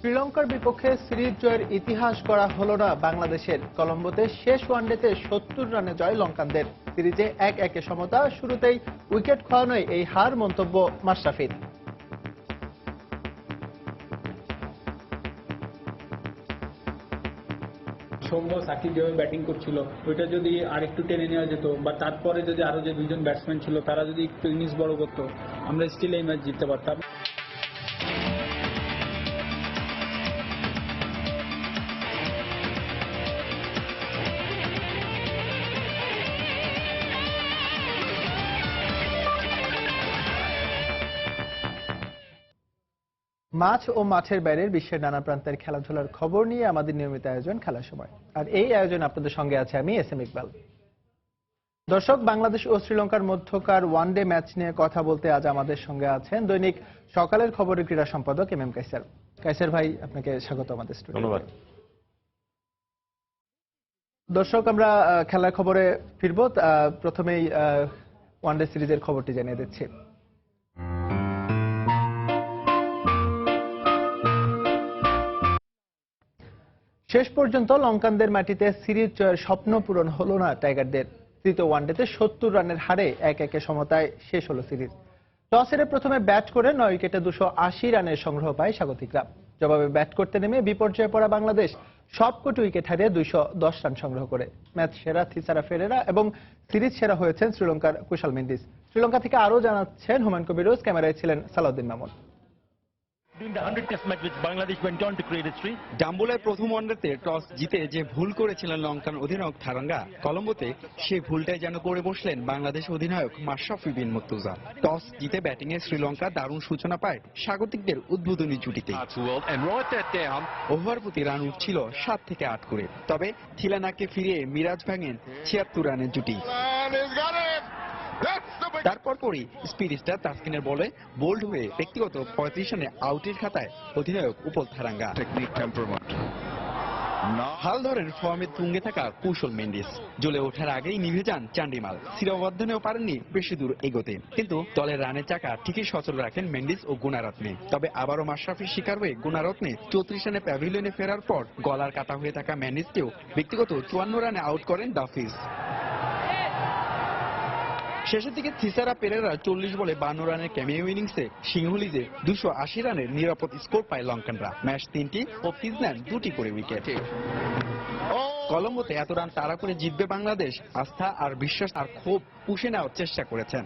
শ্রীলঙ্কার বিপক্ষে সিরিজ জয়ের ইতিহাস গড়া হলো না বাংলাদেশের। কলম্বোতে শেষ ওয়ানডেতে ৭০ রানে জয় লঙ্কানদের। সিরিজে ১-১ সমতা, শুরুতেই উইকেট খোয়ানোয় এই হার, মন্তব্য মাশরাফির। সৌম্য সাকিব যেভাবে ব্যাটিং করছিল ওইটা যদি আরেকটু টেনে নেওয়া যেত বা তারপরে যদি আরো যে দুজন ব্যাটসম্যান ছিল তারা যদি একটু ইনিংস বড় করতো, আমরা স্টিল এই ম্যাচ জিততে পারতাম। মাঠ ও মাঠের বাইরের বিশ্বের নানা প্রান্তের খেলাধুলার খবর নিয়ে আমাদের নিয়মিত আয়োজন খেলার সময়। আর এই আয়োজন আপনাদের সঙ্গে আছে আমি এস এম ইকবাল। দর্শক, বাংলাদেশ ও শ্রীলঙ্কার মধ্যকার ওয়ানডে ম্যাচ নিয়ে কথা বলতে আজ আমাদের সঙ্গে আছেন দৈনিক সকালের খবরের ক্রীড়া সম্পাদক এম এম কাইসার। কাইসার ভাই, আপনাকে স্বাগত আমাদের স্টুডিওতে। ধন্যবাদ। দর্শক, আমরা খেলার খবরে ফিরব। প্রথমেই ওয়ানডে সিরিজের খবরটি জানিয়ে দিচ্ছি। শেষ পর্যন্ত লঙ্কানদের মাটিতে সিরিজ জয়ের স্বপ্ন পূরণ হলো না টাইগারদের। তৃতীয় ওয়ানডেতে ৭০ রানের হারে ১-১ সমতায় শেষ হলো সিরিজ। টস হেরে প্রথমে ব্যাট করে ৯ উইকেটে ২৮০ রানের সংগ্রহ পায় স্বাগতিকরা। জবাবে ব্যাট করতে নেমে বিপর্যয়ে পড়া বাংলাদেশ সবকটি উইকেট হারিয়ে ২১০ রান সংগ্রহ করে। ম্যাচ সেরা থিসারা ফেরেরা এবং সিরিজ সেরা হয়েছেন শ্রীলঙ্কার কুশাল মেন্ডিস। শ্রীলঙ্কা থেকে আরও জানাচ্ছেন হুমায়ুন কবির। ক্যামেরায় ছিলেন সালাউদ্দিন মামুন। ডাম্বুলায় প্রথম ওয়ানডেতে টস জিতে যে ভুল করেছিলেন লঙ্কান অধিনায়ক থারাঙ্গা, কলম্বোতে সেই ভুলটাই যেন করে বসলেন বাংলাদেশ অধিনায়ক মাশরাফি বিন মুর্তজা। টস জিতে ব্যাটিংয়ে শ্রীলঙ্কা দারুণ সূচনা পায় স্বাগতিকদের উদ্বোধনী জুটিতে। ওভার প্রতি রান উঠছিল ৭ থেকে ৮ করে, তবে থিলানাকে ফিরিয়ে মিরাজ ভাঙেন ৭৬ রানের জুটি। তারপর পরই স্পিড স্টার তাসকিনের বলে বোল্ড হয়ে ব্যক্তিগত ৩৫ রানে আউটের খাতায় অধিনায়ক উপল থারাঙ্গা। হাল ধরেন ফর্মে তুঙ্গে থাকা কুশল মেন্ডিস। জ্বলে ওঠার আগেই নিভে যান চান্ডিমাল। শিরোবর্ধনেও পারেননি বেশি দূর এগোতে, কিন্তু দলের রানের চাকা ঠিকই সচল রাখেন মেন্ডিস ও গুণারত্নে। তবে আবারও মাশরাফির শিকার হয়ে গুণারত্নে ৩৪ রানে প্যাভিলিয়নে ফেরার পর গলার কাটা হয়ে থাকা মেন্ডিসকেও ব্যক্তিগত ৫৪ রানে আউট করেন দাফিজ। শেষের দিকে থিসারা পেরেরা ৪০ বলে ৫২ রানের ক্যামিও ইনিংসে সিংহলিজে ২৮০ রানের নিরাপদ স্কোর পায় লঙ্কানরা। ম্যাচ ৩টি ও ফিজ নেন ২টি করে উইকেট। কলম্বোতে এত রান তাড়া করে জিতবে বাংলাদেশ, আস্থা আর বিশ্বাস আর ক্ষোভ পুষে নেওয়ার চেষ্টা করেছেন।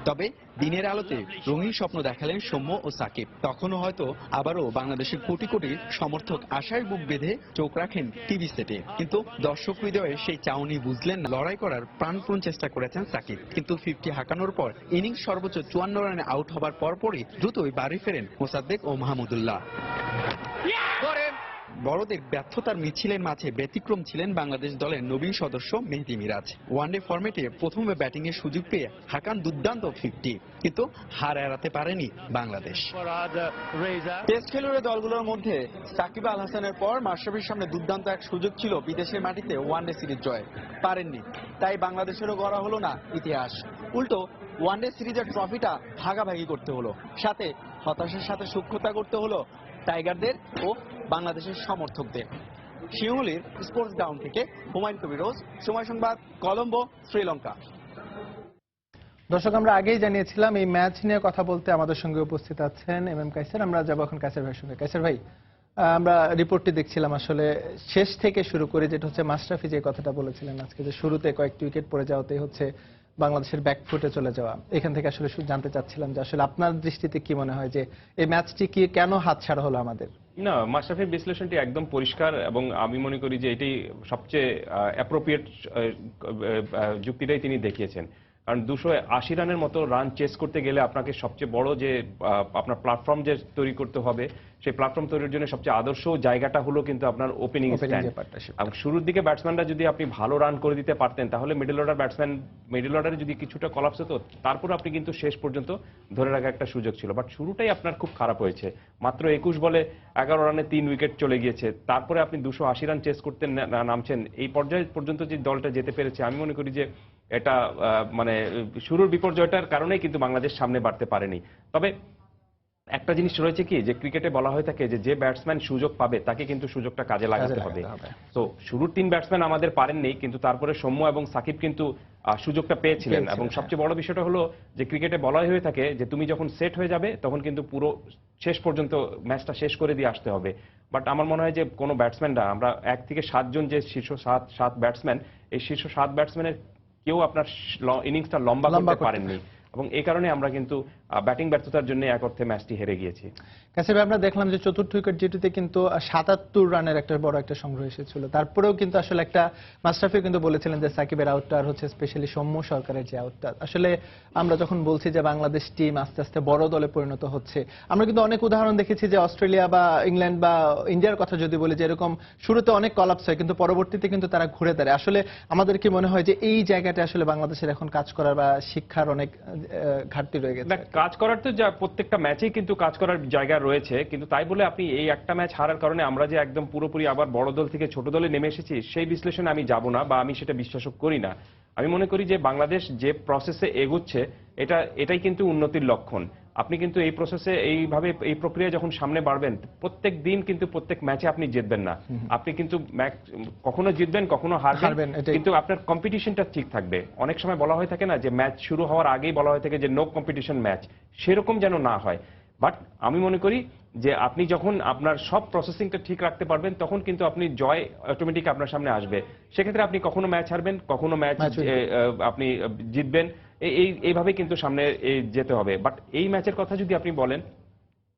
তবে দিনের আলোতে রঙিন স্বপ্ন দেখালেন সৌম্য ও সাকিব। তখনও হয়তো আবারও বাংলাদেশের কোটি কোটি সমর্থক আশায় বুক বেঁধে চোখ রাখেন টিভি সেটে, কিন্তু দর্শক হৃদয়ে সেই চাউনি বুঝলেন না। লড়াই করার প্রাণপণ চেষ্টা করেছেন সাকিব, কিন্তু 50 হাঁকানোর পর ইনিংস সর্বোচ্চ ৫৪ রানে আউট হবার পরপরই দ্রুতই বাড়ি ফেরেন মোসাদ্দেক ও মাহমুদুল্লাহ। বড়দের ব্যর্থতার মিছিলের মাঝে ব্যতিক্রম ছিলেন বাংলাদেশ দলের নবীন সদস্য মেহেদী মিরাজ। ওয়ানডে ফরম্যাটে প্রথমে ব্যাটিং এর সুযোগ পেয়ে হাঁকান দুর্দান্ত 50, কিন্তু হার এড়াতে পারেনি বাংলাদেশ। টেস্ট খেলুড়ে দলগুলোর মধ্যে সাকিব আল হাসানের পর মাশরাফির সামনে দুর্দান্ত এক সুযোগ ছিল বিদেশের মাটিতে ওয়ানডে সিরিজ জয়, পারেননি। তাই বাংলাদেশেরও গড়া হলো না ইতিহাস। উল্টো ওয়ানডে সিরিজের ট্রফিটা ভাগাভাগি করতে হলো, সাথে হতাশার সাথে সূক্ষ্মতা করতে হলো টাইগারদের ও বাংলাদেশের সমর্থকদের। শিউলির স্পোর্টস গ্রাউন্ড থেকে হুমায়ুন কবির, সময় সংবাদ, কলম্বো, শ্রীলঙ্কা। দর্শক, আমরা আগেই জানিয়েছিলাম এই ম্যাচ নিয়ে কথা বলতে আমাদের সঙ্গে উপস্থিত আছেন এম এম কাইসার। আমরা যাবো এখন কাইসার ভাইয়ের সঙ্গে। কাইসার ভাই, আমরা রিপোর্টটি দেখছিলাম, আসলে শেষ থেকে শুরু করে যেটা হচ্ছে মাশরাফি যে কথাটা বলেছিলেন আজকে, যে শুরুতে কয়েকটি উইকেট পড়ে যাওয়াতে হচ্ছে বাংলাদেশের ব্যাকফুটে চলে যাওয়া। এখান থেকে আসলে জানতে চাচ্ছিলাম যে আসলে আপনার দৃষ্টিতে কি মনে হয় যে এই ম্যাচটি কি কেন হাতছাড়া হলো আমাদের? না, মাশরাফির বিশ্লেষণটি একদম পরিষ্কার এবং আমি মনে করি যে এটাই সবচেয়ে অ্যাপ্রোপ্রিয়েট যুক্তিটাই তিনি দেখিয়েছেন। কারণ ২৮০ রানের মতো রান চেস করতে গেলে আপনাকে সবচেয়ে বড় যে আপনার প্ল্যাটফর্ম যে তৈরি করতে হবে, সেই প্ল্যাটফর্ম তৈরির জন্য সবচেয়ে আদর্শ জায়গাটা হলো কিন্তু আপনার ওপেনিং স্ট্যান্ড। এবং শুরুর দিকে ব্যাটসম্যানরা যদি আপনি ভালো রান করে দিতে পারতেন, তাহলে মিডল অর্ডারে যদি কিছুটা কলাপস হতো, তারপর আপনি কিন্তু শেষ পর্যন্ত ধরে রাখার একটা সুযোগ ছিল। বাট শুরুটাই আপনার খুব খারাপ হয়েছে। মাত্র ২১ বলে ১১ রানে ৩ উইকেট চলে গিয়েছে। তারপরে আপনি ২৮০ রান চেস করতে নামছেন। এই পর্যায় পর্যন্ত যে দলটা যেতে পেরেছে, আমি মনে করি যে এটা মানে শুরুর বিপর্যয়টার কারণেই কিন্তু বাংলাদেশ সামনে বাড়তে পারেনি। তবে একটা জিনিস রয়েছে কি যে ক্রিকেটে বলা হয়ে থাকে যে ব্যাটসম্যান সুযোগ পাবে তাকে কিন্তু সুযোগটা কাজে লাগাতে হবে। তো শুরুর 3 ব্যাটসম্যান আমাদের পারেননি, কিন্তু তারপরে সৌম্য এবং সাকিব কিন্তু সুযোগটা পেয়েছিলেন। এবং সবচেয়ে বড় বিষয়টা হলো যে ক্রিকেটে বলা হয়ে থাকে যে তুমি যখন সেট হয়ে যাবে তখন কিন্তু পুরো শেষ পর্যন্ত ম্যাচটা শেষ করে দিয়ে আসতে হবে। বাট আমার মনে হয় যে কোনো ব্যাটসম্যানরা, আমরা 1 থেকে 7 জন যে শীর্ষ 7 ব্যাটসম্যান, এই শীর্ষ 7 ব্যাটসম্যানের কেউ আপনার ইনিংসটা লম্বা করতে পারেননি, এবং এই কারণে আমরা কিন্তু ব্যাটিং ব্যর্থতার জন্য এক অর্থে ম্যাচটি হেরে গিয়েছি। কাছে ভাই, আমরা দেখলাম যে চতুর্থ উইকেট যেটিতে কিন্তু 77 রানের একটা বড় একটা সংগ্রহ এসেছিল, তারপরেও কিন্তু আসলে একটা মাশরাফি কিন্তু বলেছিলেন যে সাকিবের আউটটা আর হচ্ছে স্পেশালি সৌম্য সরকারের যে আউটটা, আসলে আমরা যখন বলছি যে বাংলাদেশ টিম আস্তে আস্তে বড় দলে পরিণত হচ্ছে, আমরা কিন্তু অনেক উদাহরণ দেখেছি যে অস্ট্রেলিয়া বা ইংল্যান্ড বা ইন্ডিয়ার কথা যদি বলি যে এরকম শুরুতে অনেক কলাপস হয় কিন্তু পরবর্তীতে কিন্তু তারা ঘুরে দাঁড়ায়। আসলে আমাদের কি মনে হয় যে এই জায়গাটা আসলে বাংলাদেশের এখন কাজ করার বা শিক্ষার অনেক ঘাটতি রয়ে গেছে? কাজ করার তো প্রত্যেকটা ম্যাচেই কিন্তু কাজ করার জায়গা রয়েছে, কিন্তু তাই বলে আপনি এই একটা ম্যাচ হারার কারণে আমরা যে একদম পুরোপুরি আবার বড় দল থেকে ছোট দলে নেমে এসেছি সেই বিশ্লেষণে আমি যাব না, বা আমি সেটা বিশ্বাসও করি না। আমি মনে করি যে বাংলাদেশ যে প্রসেসে এগোচ্ছে এটাই কিন্তু উন্নতির লক্ষণ। আপনি কিন্তু এই প্রসেসে এইভাবে এই প্রক্রিয়া যখন সামনে বাড়বেন, প্রত্যেক দিন কিন্তু প্রত্যেক ম্যাচে আপনি জিতবেন না, আপনি কিন্তু কখনো জিতবেন কখনো হারবেন, কিন্তু আপনার কম্পিটিশনটা ঠিক থাকবে। অনেক সময় বলা হয়ে থাকে না যে ম্যাচ শুরু হওয়ার আগেই বলা হয়ে থাকে যে নো কম্পিটিশন ম্যাচ, সেরকম যেন না হয়। বাট আমি মনে করি যে আপনি যখন আপনার সব প্রসেসিংটা ঠিক রাখতে পারবেন তখন কিন্তু আপনি জয় অটোমেটিক আপনার সামনে আসবে। সেক্ষেত্রে আপনি কখনো ম্যাচ হারবেন, কখনো ম্যাচ আপনি জিতবেন, এইভাবে কিন্তু সামনে যেতে হবে। বাট এই ম্যাচের কথা যদি আপনি বলেন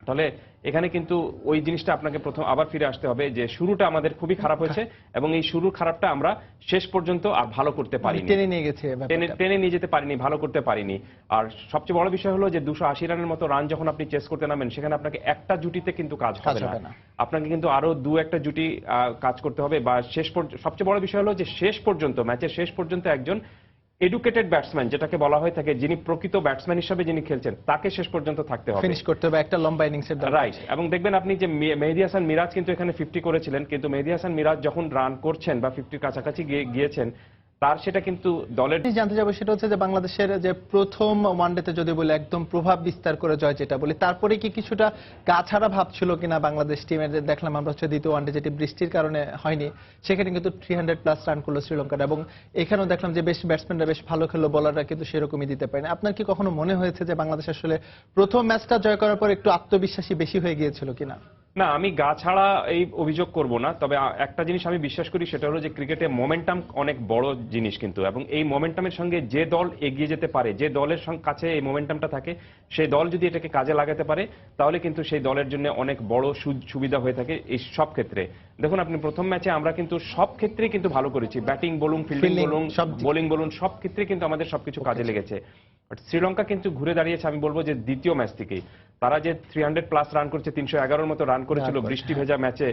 তাহলে এখানে কিন্তু ওই জিনিসটা আপনাকে প্রথম আবার ফিরে আসতে হবে যে শুরুটা আমাদের খুবই খারাপ হয়েছে, এবং এই শুরুর খারাপটা আমরা শেষ পর্যন্ত আর ভালো করতে পারিনি, টেনে নিয়ে যেতে পারিনি, ভালো করতে পারিনি। আর সবচেয়ে বড় বিষয় হলো যে 280 রানের মতো রান যখন আপনি চেস করতে নামেন, সেখানে আপনাকে একটা জুটিতে কিন্তু কাজ হবে না, আপনাকে কিন্তু আরো 2-1টা জুটি কাজ করতে হবে। বা সবচেয়ে বড় বিষয় হলো যে শেষ পর্যন্ত, ম্যাচের শেষ পর্যন্ত একজন এডুকেটেড ব্যাটসম্যান, যেটাকে বলা হয়ে থাকে, যিনি প্রকৃত ব্যাটসম্যান হিসেবে যিনি খেলছেন, তাকে শেষ পর্যন্ত থাকতে হবে, ফিনিশ করতে হবে একটা লম্বা ইনিংসের দরকার। রাইট। এবং দেখবেন আপনি যে মেহেদী হাসান মিরাজ কিন্তু এখানে 50 করেছিলেন, কিন্তু মেহেদী হাসান মিরাজ যখন রান করছেন বা 50-র কাছাকাছি গিয়েছেন, তার সেটা কিন্তু দলের জানতে যাবো সেটা হচ্ছে যে বাংলাদেশের যে প্রথম ওয়ানডেতে যদি বলে একদম প্রভাব বিস্তার করে জয় যেটা বলি, তারপরে কি কিছুটা গাছাড়া ভাব ছিল কিনা বাংলাদেশ টিমের? দেখলাম আমরা হচ্ছে দ্বিতীয় ওয়ানডে যেটি বৃষ্টির কারণে হয়নি, সেখানে কিন্তু 300+ রান করলো শ্রীলঙ্কার, এবং এখানেও দেখলাম যে বেশ ব্যাটসম্যানরা বেশ ভালো খেললো, বলাররা কিন্তু সেরকমই দিতে পারেনি। আপনার কি কখনো মনে হয়েছে যে বাংলাদেশ আসলে প্রথম ম্যাচটা জয় করার পর একটু আত্মবিশ্বাসী বেশি হয়ে গিয়েছিল কিনা? না, আমি গা ছাড়া এই অভিযোগ করব না, তবে একটা জিনিস আমি বিশ্বাস করি, সেটা হলো যে ক্রিকেটে মোমেন্টাম অনেক বড় জিনিস কিন্তু, এবং এই মোমেন্টামের সঙ্গে যে দল এগিয়ে যেতে পারে, যে দলের কাছে এই মোমেন্টামটা থাকে, সেই দল যদি এটাকে কাজে লাগাতে পারে তাহলে কিন্তু সেই দলের জন্য অনেক বড় সুবিধা হয়ে থাকে এই সব ক্ষেত্রে। দেখুন আপনি প্রথম ম্যাচে আমরা কিন্তু সব ক্ষেত্রেই কিন্তু ভালো করেছি, ব্যাটিং বলুন, ফিল্ডিং বলুন, বোলিং বলুন, সব ক্ষেত্রে কিন্তু আমাদের সবকিছু কাজে লেগেছে। বাট শ্রীলঙ্কা কিন্তু ঘুরে দাঁড়িয়েছে, আমি বলবো যে দ্বিতীয় ম্যাচ থেকেই তারা যে 300+ রান করেছে, 311-র মতো রান করেছিল বৃষ্টি ভেজা ম্যাচে,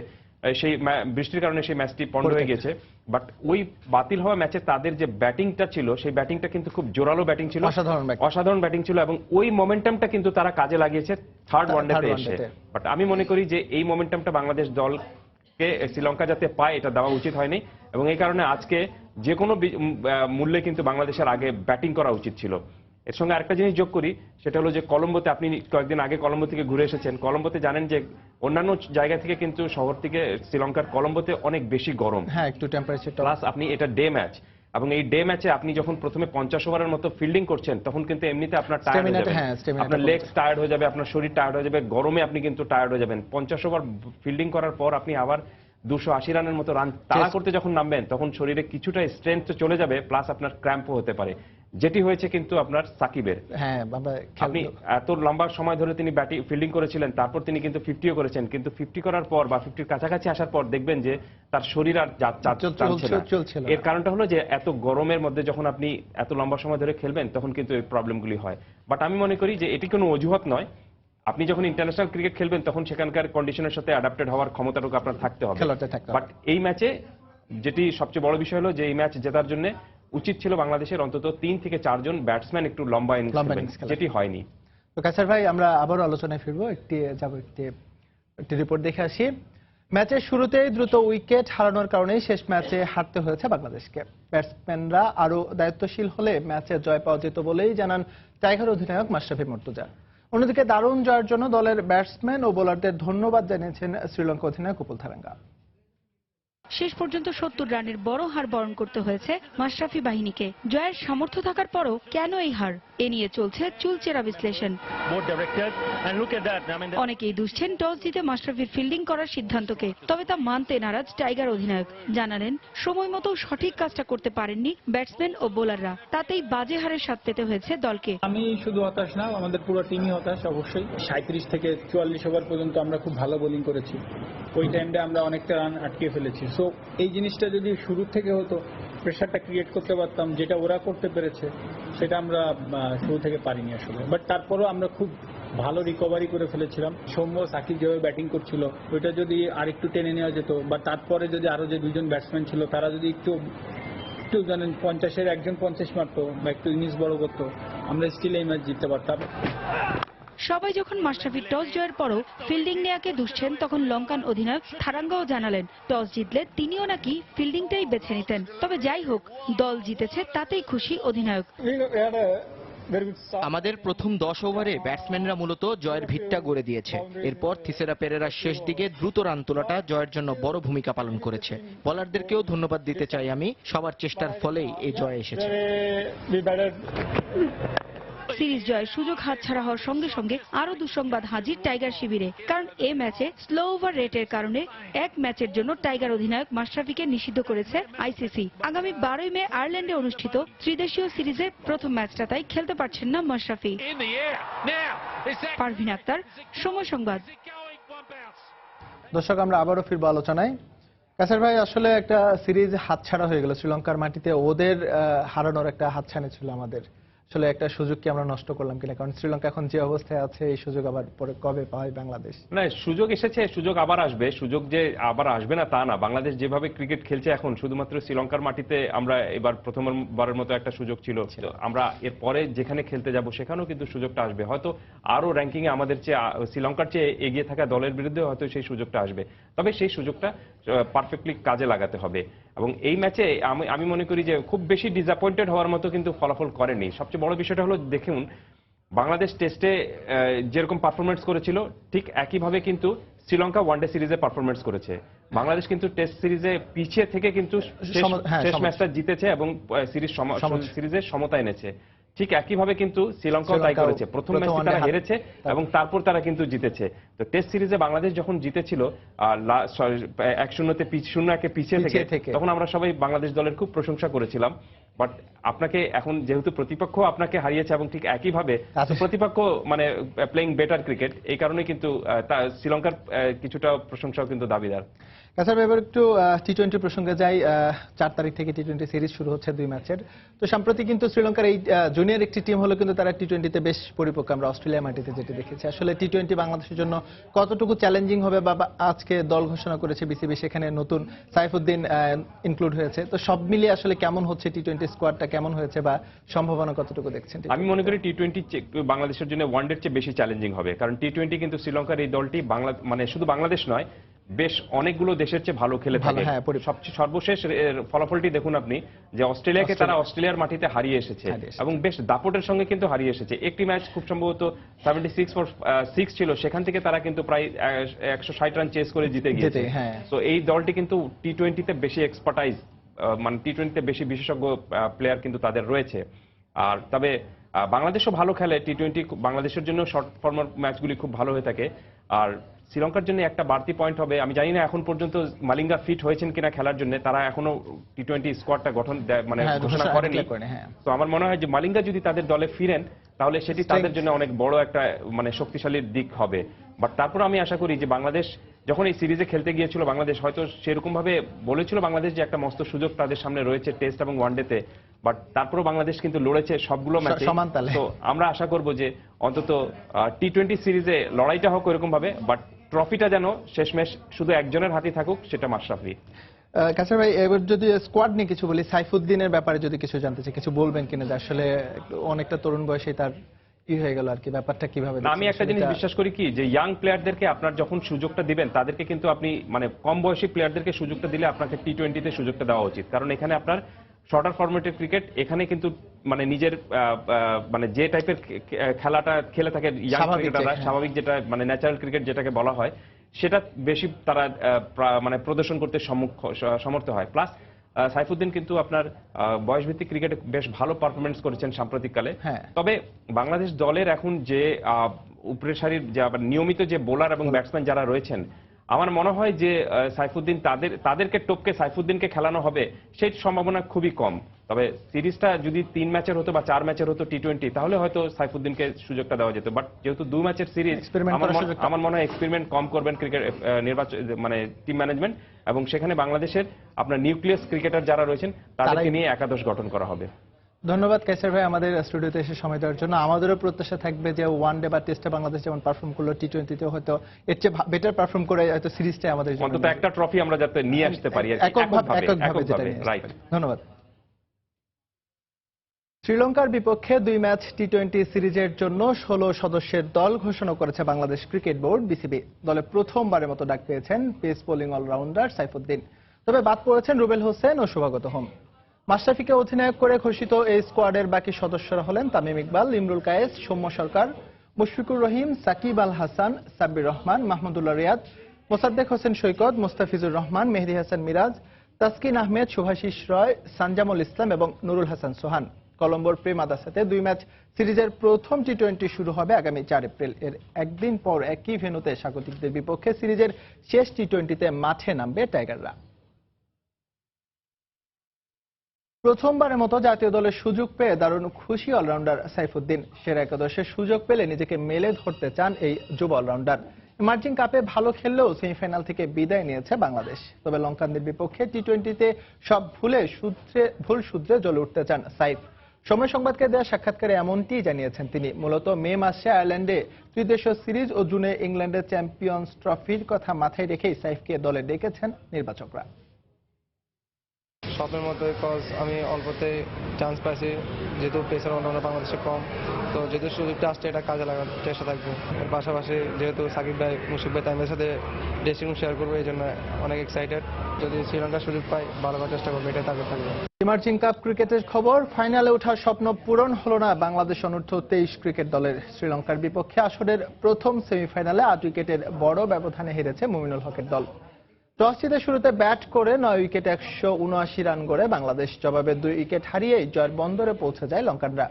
সেই বৃষ্টির কারণে সেই ম্যাচটি পন্ড হয়ে গেছে। বাট ওই বাতিল হওয়া ম্যাচে তাদের যে ব্যাটিংটা ছিল, সেই ব্যাটিংটা কিন্তু খুব জোরালো ব্যাটিং ছিল, অসাধারণ ব্যাটিং ছিল, এবং ওই মোমেন্টামটা কিন্তু তারা কাজে লাগিয়েছে থার্ড ওয়ানডেতে এসে। বাট আমি মনে করি যে এই মোমেন্টামটা বাংলাদেশ দলকে শ্রীলঙ্কা যাতে পায় এটা দেওয়া উচিত হয়নি, এবং এই কারণে আজকে যে কোনো মূল্যে কিন্তু বাংলাদেশের আগে ব্যাটিং করা উচিত ছিল। এর সঙ্গে আরেকটা জিনিস যোগ করি, সেটা হলো যে কলম্বোতে, আপনি কয়েকদিন আগে কলম্বো থেকে ঘুরে এসেছেন, কলম্বোতে জানেন যে অন্যান্য জায়গা থেকে কিন্তু শহর থেকে শ্রীলঙ্কার কলম্বোতে অনেক বেশি গরম, হ্যাঁ একটু টেম্পারেচার, প্লাস আপনি এটা ডে ম্যাচ, এবং এই ডে ম্যাচে আপনি যখন প্রথমে 50 ওভারের মতো ফিল্ডিং করছেন তখন কিন্তু এমনিতে আপনার টায়ার্ড হয়ে যাবে, আপনার লেগস টায়ার্ড হয়ে যাবে, আপনার শরীর টায়ার্ড হয়ে যাবে, গরমে আপনি কিন্তু টায়ার্ড হয়ে যাবেন। 50 ওভার ফিল্ডিং করার পর আপনি আবার 280 রানের মতো রান তাড়া করতে যখন নামবেন তখন শরীরে কিছুটা স্ট্রেংথ চলে যাবে, প্লাস আপনার ক্র্যাম্পও হতে পারে, যেটি হয়েছে কিন্তু আপনার সাকিবের। হ্যাঁ, আপনি এত লম্বা সময় ধরে তিনি ফিল্ডিং করেছিলেন, তারপর তিনি কিন্তু 50ও করেছেন, কিন্তু 50 করার পর বা 50-র কাছাকাছি আসার পর দেখবেন যে তার শরীর আর চলছে না। এর কারণটা হলো যে এত গরমের মধ্যে যখন আপনি এত লম্বা সময় ধরে খেলবেন তখন কিন্তু এই প্রবলেমগুলি হয়। বাট আমি মনে করি যে এটি কোনো অজুহাত নয়, আপনি যখন ইন্টারন্যাশনাল ক্রিকেট খেলবেন তখন সেখানকার কন্ডিশনের সাথে অ্যাডাপ্টেড হওয়ার ক্ষমতাটুকু আপনার থাকতে হবে। বাট এই ম্যাচে যেটি সবচেয়ে বড় বিষয় হলো যে এই ম্যাচ জেতার জন্য উচিত ছিল বাংলাদেশের অন্তত 3 থেকে 4 জন ব্যাটসম্যান একটু লম্বা ইনিংস, যেটি হয়নি। তো কাসার ভাই, আমরা আবারও আলোচনায় ফিরবো, একটি রিপোর্ট দেখে আসি। ম্যাচের শুরুতেই দ্রুত উইকেট হারানোর কারণেই শেষ ম্যাচে হারতে হয়েছে বাংলাদেশকে। ব্যাটসম্যানরা আরো দায়িত্বশীল হলে ম্যাচে জয় পাওয়া যেত বলেই জানান টাইগার অধিনায়ক মাশরাফি মুর্তজা। অন্যদিকে দারুণ জয়ের জন্য দলের ব্যাটসম্যান ও বোলারদের ধন্যবাদ জানিয়েছেন শ্রীলঙ্কা অধিনায়ক উপুল থারাঙ্গা। শেষ পর্যন্ত 70 রানের বড় হার বরণ করতে হয়েছে মাশরাফি বাহিনীকে। জয়ের সামর্থ্য থাকার পরও কেন এই হার, এ নিয়ে চলছে চুলচেরা বিশ্লেষণ। অনেকেই দুষছেন টস জিতে মাশরাফির ফিল্ডিং করার সিদ্ধান্তকে, তবে তা মানতে নারাজ টাইগার অধিনায়ক। জানালেন সময় মতো সঠিক কাজটা করতে পারেননি ব্যাটসম্যান ও বোলাররা, তাতেই বাজে হারের স্বাদ পেতে হয়েছে দলকে। আমি শুধু হতাশ না, আমাদের পুরো টিমই হতাশ। অবশ্যই 37 থেকে 44 ওভার পর্যন্ত আমরা খুব ভালো বোলিং করেছি। ওই টাইমটা আমরা অনেকটা রান আটকে ফেলেছি। সো এই জিনিসটা যদি শুরু থেকে হতো, প্রেশারটা ক্রিয়েট করতে পারতাম, যেটা ওরা করতে পেরেছে সেটা আমরা শুরু থেকে পারিনি আসলে। বাট তারপরও আমরা খুব ভালো রিকভারি করে ফেলেছিলাম। সৌম্য সাকিব যেভাবে ব্যাটিং করছিল, ওইটা যদি আরেকটু টেনে নেওয়া যেত, বা তারপরে যদি আরো যে দুজন ব্যাটসম্যান ছিল তারা যদি একটু জানেন 50-এর একজন 50 মারতো বা একটু ইনিংস বড় করতো, আমরা স্টিল এই ম্যাচ জিততে পারতাম। সবাই যখন মাশরাফির টস জয়ের পরও ফিল্ডিং নেয়াকে দুষছেন, তখন লঙ্কান অধিনায়ক থারাঙ্গাও জানালেন টস জিতলে তিনিও নাকি ফিল্ডিংটাই বেছে নিতেন। তবে যাই হোক, দল জিতেছে তাতেই খুশি অধিনায়ক। আমাদের প্রথম 10 ওভারে ব্যাটসম্যানরা মূলত জয়ের ভিতটা গড়ে দিয়েছে। এরপর থিসেরা পেরেরার শেষ দিকে দ্রুত রান তোলাটা জয়ের জন্য বড় ভূমিকা পালন করেছে। বোলারদেরকেও ধন্যবাদ দিতে চাই আমি, সবার চেষ্টার ফলেই এই জয় এসেছে। সিরিজ জয়ের সুযোগ হাতছাড়া হওয়ার সঙ্গে সঙ্গে আরো দুঃসংবাদ হাজির টাইগার শিবিরে, কারণ এ ম্যাচে স্লো ওভার রেটের কারণে এক ম্যাচের জন্য টাইগার অধিনায়ক মাশরাফিকে নিষিদ্ধ করেছে আইসিসি। আগামী 12 মে আয়ারল্যান্ডে অনুষ্ঠিত ত্রিদেশীয় সিরিজের প্রথম ম্যাচটা তাই খেলতে পারছেন না মাশরাফি। পারভিন আক্তার, সময় সংবাদ। দর্শক, আমরা আবারও ফিরবো আলোচনায়। কাসার ভাই, আসলে একটা সিরিজ হাতছাড়া হয়ে গেল শ্রীলঙ্কার মাটিতে। ওদের হারানোর একটা হাতছানি ছিল আমাদের। আসলে একটা সুযোগ কি আমরা নষ্ট করলাম কিনা? কারণ শ্রীলঙ্কা এখন যে অবস্থায় আছে, এই সুযোগ আবার পরে কবে পায় বাংলাদেশ? না, সুযোগ এসেছে, সুযোগ আবার আসবে। সুযোগ যে আবার আসবে না তা না। বাংলাদেশ যেভাবে ক্রিকেট খেলছে এখন, শুধুমাত্র শ্রীলঙ্কার মাটিতে আমরা এবার প্রথমবারের মতো একটা সুযোগ ছিল। আমরা এর পরে যেখানে খেলতে যাব সেখানেও কিন্তু সুযোগটা আসবে। হয়তো আরো র্যাঙ্কিং এ আমাদের চেয়ে, শ্রীলঙ্কার চেয়ে এগিয়ে থাকা দলের বিরুদ্ধে হয়তো সেই সুযোগটা আসবে। তবে সেই সুযোগটা পারফেক্টলি কাজে লাগাতে হবে। এবং এই ম্যাচে আমি মনে করি যে খুব বেশি ডিসঅ্যাপয়েন্টেড হওয়ার মতো কিন্তু ফলাফল করেনি। সবচেয়ে বড় বিষয়টা হলো, দেখুন বাংলাদেশ টেস্টে যেরকম পারফরমেন্স করেছিল, ঠিক একইভাবে কিন্তু শ্রীলঙ্কা ওয়ানডে সিরিজে পারফরমেন্স করেছে। বাংলাদেশ কিন্তু টেস্ট সিরিজে পিছিয়ে থেকে কিন্তু শেষ ম্যাচটা জিতেছে এবং সিরিজের সমতা এনেছে। ঠিক একইভাবে কিন্তু শ্রীলঙ্কাও তাই করেছে। প্রথম ম্যাচে তারা হেরেছে এবং তারপর তারা কিন্তু জিতেছে। তো টেস্ট সিরিজে বাংলাদেশ যখন জিতেছিল 1-0-তে 0-1 পিছিয়ে থেকে, তখন আমরা সবাই বাংলাদেশ দলের খুব প্রশংসা করেছিলাম। বাট আপনাকে এখন যেহেতু প্রতিপক্ষ আপনাকে হারিয়েছে এবং ঠিক একইভাবে প্রতিপক্ষ মানে প্লেইং বেটার ক্রিকেট, এই কারণে কিন্তু শ্রীলঙ্কার কিছুটা প্রশংসাও কিন্তু দাবিদার। কাসার, এবার একটু টি-20 প্রসঙ্গে যাই। 4 তারিখ থেকে টি-20 সিরিজ শুরু হচ্ছে 2 ম্যাচের। তো সম্প্রতি কিন্তু শ্রীলঙ্কার এই জুনিয়র একটি টিম হলো, কিন্তু তারা টি-20তে বেশ পরিপক্ক। আমরা অস্ট্রেলিয়া মাটিতে যেটা দেখেছি। আসলে টি-20 বাংলাদেশের জন্য কতটুকু চ্যালেঞ্জিং হবে? বা আজকে দল ঘোষণা করেছে বিসিবি, সেখানে নতুন সাইফুদ্দিন ইনক্লুড হয়েছে। তো সব মিলিয়ে আসলে কেমন হচ্ছে টি-20 স্কোয়াডটা, কেমন হয়েছে বা সম্ভাবনা কতটুকু দেখছেন? আমি মনে করি টি-20 বাংলাদেশের জন্য ওয়ানডের চেয়ে বেশি চ্যালেঞ্জিং হবে। কারণ টি-20 কিন্তু শ্রীলঙ্কার এই দলটি মানে শুধু বাংলাদেশ নয়, বেশ অনেকগুলো দেশের চেয়ে ভালো খেলে থাকে। সবচেয়ে সর্বশেষ ফলাফলটি দেখুন আপনি, যে অস্ট্রেলিয়াকে তারা অস্ট্রেলিয়ার মাটিতে হারিয়ে এসেছে এবং বেশ দাপটের সঙ্গে কিন্তু হারিয়ে এসেছে। একটি ম্যাচ খুব সম্ভবত 76-6 ছিল, সেখান থেকে তারা কিন্তু প্রায় 160 রান চেস করে জিতে গিয়েছে। তো এই দলটি কিন্তু টি-20তে বেশি এক্সপার্টাইজ, মানে টি-20তে বেশি বিশেষজ্ঞ প্লেয়ার কিন্তু তাদের রয়েছে। আর তবে বাংলাদেশও ভালো খেলে টি-20। বাংলাদেশের জন্য শর্ট ফর্মার ম্যাচগুলি খুব ভালো হয়ে থাকে। আর শ্রীলঙ্কার জন্য একটা বাড়তি পয়েন্ট হবে, আমি জানি না এখন পর্যন্ত মালিঙ্গা ফিট হয়েছেন কিনা খেলার জন্য। তারা এখনো টি-20 স্কোয়াডটা মানে ঘোষণা করেনি। তো আমার মনে হয় যে মালিঙ্গা যদি তাদের দলে ফিরেন, তাহলে সেটি তাদের জন্য অনেক বড় একটা মানে শক্তিশালী দিক হবে। বাট তারপর আমি আশা করি যে বাংলাদেশ যখন এই সিরিজে খেলতে গিয়েছিল, বাংলাদেশ হয়তো সেরকম ভাবে বলেছিল বাংলাদেশ যে একটা মস্ত সুযোগ তাদের সামনে রয়েছে টেস্ট এবং ওয়ানডেতে, বাট তারপরও বাংলাদেশ কিন্তু লড়েছে সবগুলো ম্যাচে। তো আমরা আশা করব যে অন্তত টি-20 সিরিজে লড়াইটা হোক এরকম ভাবে, বাট ট্রফিটা যেন শেষমেশ শুধু একজনের হাতেই থাকুক, সেটা মাশরাফি। কাসার ভাই, এবার যদি স্কোয়াড নিয়ে কিছু বলি, সাইফুদ্দিনের ব্যাপারে যদি কিছু জানতে চাই, কিছু বলবেন কিনা? যে আসলে অনেকটা তরুণ বয়সে তার হয়ে গেল আর কি, ব্যাপারটা কিভাবে? আমি একটা জিনিস বিশ্বাস করি কি, যে ইয়াং প্লেয়ারদেরকে আপনার যখন সুযোগটা দিবেন, তাদেরকে কিন্তু আপনি মানে কম বয়সী প্লেয়ারদেরকে সুযোগটা দিলে আপনাকে টি-20তে সুযোগটা দেওয়া উচিত। কারণ এখানে আপনার শর্টার ফরম্যাটের ক্রিকেট এখানে কিন্তু মানে নিজের মানে যে টাইপের খেলাটা খেলে থাকে ইয়াং স্বাভাবিক ক্রিকেটাররা যে, স্বাভাবিক যেটা মানে ন্যাচারাল ক্রিকেট যেটাকে বলা হয় সেটা বেশি তারা মানে প্রদর্শন করতে সমর্থ হয়। প্লাস সাইফুদ্দিন কিন্তু আপনার বয়সভিত্তিক ক্রিকেটে বেশ ভালো পারফরমেন্স করেছেন সাম্প্রতিককালে। হ্যাঁ। তবে বাংলাদেশ দলের এখন যে উপরের সারির যে আবার নিয়মিত যে বোলার এবং ব্যাটসম্যান যারা রয়েছেন, আমার মনে হয় যে সাইফুদ্দিন তাদেরকে টপকে সাইফুদ্দিনকে খেলানো হবে সেই সম্ভাবনা খুবই কম। তবে সিরিজটা যদি 3 ম্যাচের হতো বা 4 ম্যাচের হতো টি-20 তাহলে হয়তো সাইফুদ্দিনকে সুযোগটা দেওয়া যেত। বাট যেহেতু 2 ম্যাচের সিরিজ, Experiment করার সুযোগটা। আমার মনে হয় এক্সপেরিমেন্ট কম করবেন ক্রিকেট নির্বাচন মানে টিম ম্যানেজমেন্ট, এবং সেখানে বাংলাদেশের আপনার নিউক্লিয়াস ক্রিকেটার যারা রয়েছেন তাদেরকে নিয়ে একাদশ গঠন করা হবে। ধন্যবাদ কাইসার ভাই আমাদের স্টুডিওতে এসে সময় দেওয়ার জন্য। আমাদেরও প্রত্যাশা থাকবে যে ওয়ানডে বা টেস্টে বাংলাদেশ যেমন পারফর্ম করলো, টি-20তেও হয়তো এর চেয়ে বেটার পারফর্ম করে হয়তো সিরিজটা আমাদের জন্য অন্তত একটা ট্রফি আমরা যাতে নিয়ে আসতে পারি আর কি, এককভাবে যেটা নিয়ে আসতে রাইট। পারি। ধন্যবাদ। শ্রীলঙ্কার বিপক্ষে 2 ম্যাচ টি-20 সিরিজের জন্য 16 সদস্যের দল ঘোষণা করেছে বাংলাদেশ ক্রিকেট বোর্ড বিসিবি। দলে প্রথমবারের মতো ডাক পেয়েছেন পেস বোলিং অলরাউন্ডার সাইফুদ্দিন, তবে বাদ পড়েছেন রুবেল হোসেন ও শুভাগত হোম। মাশরাফিকে অধিনায়ক করে ঘোষিত এই স্কোয়াডের বাকি সদস্যরা হলেন তামিম ইকবাল, ইমরুল কায়েস, সৌম্য সরকার, মুশফিকুর রহিম, সাকিব আল হাসান, সাব্বির রহমান, মাহমুদুল্লাহ রিয়াদ, মোসাদ্দেক হোসেন সৈকত, মোস্তাফিজুর রহমান, মেহেদী হাসান মিরাজ, তাসকিন আহমেদ, শুভাশিস রয়, সানজামুল ইসলাম এবং নুরুল হাসান সোহান। কলম্বোর প্রেমাদাসাতে 2 ম্যাচ সিরিজের প্রথম টি-20 শুরু হবে আগামী 4 এপ্রিল। এর একদিন পর একই ভেন্যুতে স্বাগতিকদের বিপক্ষে সিরিজের শেষ টি-20তে মাঠে নামবে টাইগাররা। প্রথমবারের মতো জাতীয় দলের সুযোগ পেয়ে দারুণ খুশি অলরাউন্ডার সাইফুদ্দিন। সেরা একাদশের সুযোগ পেলে নিজেকে মেলে ধরতে চান এই যুব অলরাউন্ডার। ইমার্জিং কাপে ভালো খেললেও সেমিফাইনাল থেকে বিদায় নিয়েছে বাংলাদেশ। তবে লঙ্কানদের বিপক্ষে টি-20তে সব ভুল সূত্রে জ্বলে উঠতে চান সাইফ। সময় সংবাদকে দেওয়া সাক্ষাৎকারে এমনটি জানিয়েছেন তিনি। মূলত মে মাসে আয়ারল্যান্ডে ত্রিদেশীয় সিরিজ ও জুনে ইংল্যান্ডের চ্যাম্পিয়ন্স ট্রফির কথা মাথায় রেখেই সাইফকে দলে ডেকেছেন নির্বাচকরা। স্বপ্নের মতো, কজ আমি অল্পতে চান্স পাইছি, যেহেতু পেসার অলরাউন্ডার বাংলাদেশে কম, তো যেহেতু সুযোগটা আসছে এটা কাজে লাগার চেষ্টা থাকবে। এর পাশাপাশি যেহেতু সাকিব ভাই, মুশফিক ভাই, তাদের সাথে ড্রেসিং রুম শেয়ার করবো, এই জন্য অনেক এক্সাইটেড। যদি শ্রীলঙ্কার সুযোগ পাই ভালো করার চেষ্টা করবো, এটাই টার্গেট থাকবে। ইমার্জিং কাপ ক্রিকেটের খবর, ফাইনালে ওঠার স্বপ্ন পূরণ হলো না বাংলাদেশ অনূর্ধ্ব 23 ক্রিকেট দলের। শ্রীলঙ্কার বিপক্ষে আসরের প্রথম সেমিফাইনালে 8 উইকেটের বড় ব্যবধানে হেরেছে মুমিনুল হকের দল। টস জিতে শুরুতে ব্যাট করে 9 উইকেটে 179 রান গড়ে বাংলাদেশ। জবাবে 2 উইকেট হারিয়েই জয়ের বন্দরে পৌঁছে যায় লঙ্কানরা।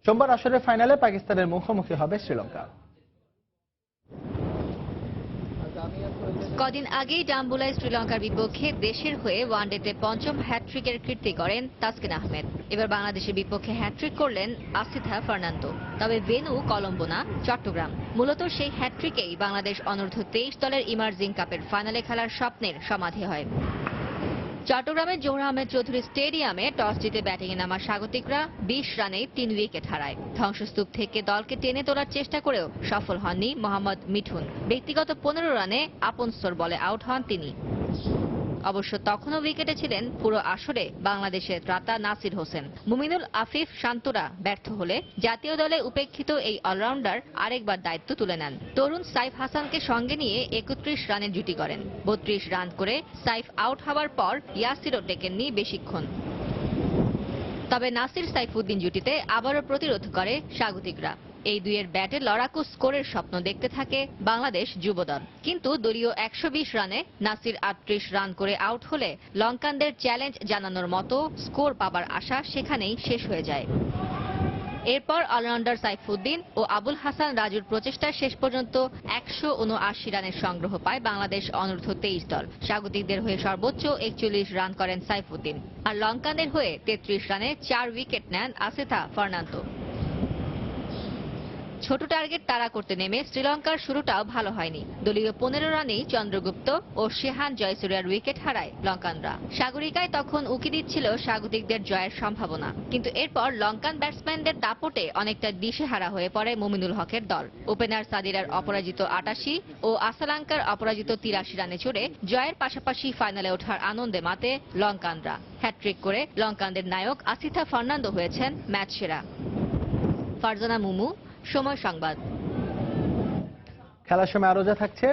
সোমবার আসরের ফাইনালে পাকিস্তানের মুখোমুখি হবে শ্রীলঙ্কা। কদিন আগেই ডাম্বুলায় শ্রীলঙ্কার বিপক্ষে দেশের হয়ে ওয়ানডেতে পঞ্চম হ্যাটট্রিকের কীর্তি করেন তাসকিন আহমেদ। এবার বাংলাদেশের বিপক্ষে হ্যাটট্রিক করলেন আসিথা ফার্নান্দো। তবে ভেন্যু কলম্বো না, চট্টগ্রাম। মূলত সেই হ্যাটট্রিকেই বাংলাদেশ অনূর্ধ্ব 23 দলের ইমার্জিং কাপের ফাইনালে খেলার স্বপ্নের সমাধি হয়। চট্টগ্রামের জহুর আহমেদ চৌধুরী স্টেডিয়ামে টস জিতে ব্যাটিংয়ে নামা স্বাগতিকরা 20 রানে 3 উইকেট হারায়। ধ্বংসস্তূপ থেকে দলকে টেনে তোলার চেষ্টা করেও সফল হননি মোহাম্মদ মিঠুন। ব্যক্তিগত 15 রানে আপনস্তর বলে আউট হন তিনি। অবশ্য তখনও উইকেটে ছিলেন পুরো আসরে বাংলাদেশের ত্রাতা নাসির হোসেন। মুমিনুল, আফিফ, শান্তরা ব্যর্থ হলে জাতীয় দলে উপেক্ষিত এই অলরাউন্ডার আরেকবার দায়িত্ব তুলে নেন। তরুণ সাইফ হাসানকে সঙ্গে নিয়ে 31 রানের জুটি করেন। 32 রান করে সাইফ আউট হওয়ার পর ইয়াসিরও টেকেননি বেশিক্ষণ। তবে নাসির সাইফুদ্দিন জুটিতে আবারও প্রতিরোধ করে স্বাগতিকরা। এই দুইয়ের ব্যাটে লড়াকু স্কোরের স্বপ্ন দেখতে থাকে বাংলাদেশ যুবদল। কিন্তু দলীয় 120 রানে নাসির 38 রান করে আউট হলে লঙ্কানদের চ্যালেঞ্জ জানানোর মতো স্কোর পাবার আশা সেখানেই শেষ হয়ে যায়। এরপর অলরাউন্ডার সাইফুদ্দিন ও আবুল হাসান রাজুর প্রচেষ্টায় শেষ পর্যন্ত 179 রানের সংগ্রহ পায় বাংলাদেশ অনূর্ধ্ব 23 দল। স্বাগতিকদের হয়ে সর্বোচ্চ 41 রান করেন সাইফুদ্দিন, আর লঙ্কানদের হয়ে 33 রানে 4 উইকেট নেন আসিথা ফার্নান্দো। ছোট টার্গেট তাড়া করতে নেমে শ্রীলঙ্কার শুরুটাও ভালো হয়নি। দলীয় 15 রানেই চন্দ্রগুপ্ত ও শেহান জয়সুরিয়ার উইকেট হারায় লঙ্কানরা। সাগরিকায় তখন উকি দিচ্ছিল স্বাগতিকদের জয়ের সম্ভাবনা। কিন্তু এরপর লঙ্কান ব্যাটসম্যানদের দাপটে অনেকটা দিশেহারা হয়ে পড়ে মুমিনুল হকের দল। ওপেনার সাদিরার অপরাজিত 88 ও আসালাঙ্কার অপরাজিত 83 রানে চড়ে জয়ের পাশাপাশি ফাইনালে ওঠার আনন্দে মাতে লঙ্কানরা। হ্যাটট্রিক করে লঙ্কানদের নায়ক আসিথা ফার্নান্দো হয়েছেন ম্যাচ সেরা। ফারজানা মুমু, সময় সংবাদ। খেলার সময় আরো যা থাকছে।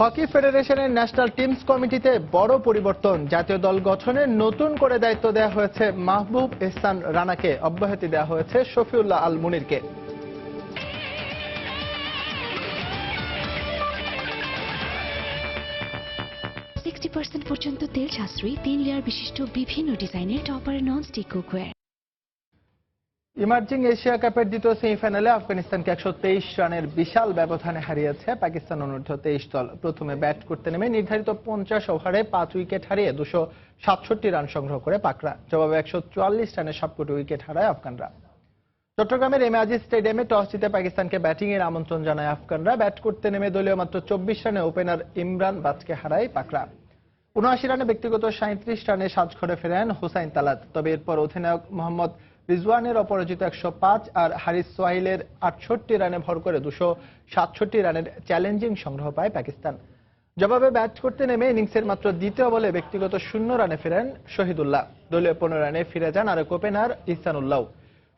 হকি ফেডারেশনের ন্যাশনাল টিমস কমিটিতে বড় পরিবর্তন। জাতীয় দল গঠনে নতুন করে দায়িত্ব দেওয়া হয়েছে মাহবুব এহসান রানাকে, অব্যাহতি দেওয়া হয়েছে শফিউল্লাহ আল মুনিরকে। পর্যন্ত তেল সাশ্রয়ী 3 লেয়ার বিশিষ্ট বিভিন্ন ডিজাইনের topper non-stick cookware. Emerging Asia কাপের দ্বিতীয় সেমিফাইনালে আফগানিস্তানকে 123 রানের বিশাল ব্যবধানে হারিয়েছে পাকিস্তান অনূর্ধ্ব 23 দল। প্রথমে ব্যাট করতে নেমে নির্ধারিত 50 ওভারে 5 উইকেট হারিয়ে 267 রান সংগ্রহ করে পাকরা। জবাবে 144 রানে সবকটি উইকেট হারায় আফগানরা। চট্টগ্রামের এম এ আজিজ স্টেডিয়ামে টস জিতে পাকিস্তানকে ব্যাটিং এর আমন্ত্রণ জানায় আফগানরা। ব্যাট করতে নেমে দলীয় মাত্র 24 রানে ওপেনার ইমরান বাজকে হারায় পাকরা। 79 রানে ব্যক্তিগত 37 রানে সাজঘরে ফেরেন হুসাইন তালাত। তবে এরপর অধিনায়ক মোহাম্মদ রিজওয়ানের অপরাজিত 105 আর হারিস সোহাইলের 68 রানে ভর করে 267 রানের চ্যালেঞ্জিং সংগ্রহ পায় পাকিস্তান। জবাবে ব্যাট করতে নেমে ইনিংসের মাত্র দ্বিতীয় বলে ব্যক্তিগত 0 রানে ফেরেন শহীদুল্লাহ। দলীয় 15 রানে ফিরে যান আরেক ওপেনার ইহসানুল্লাহ।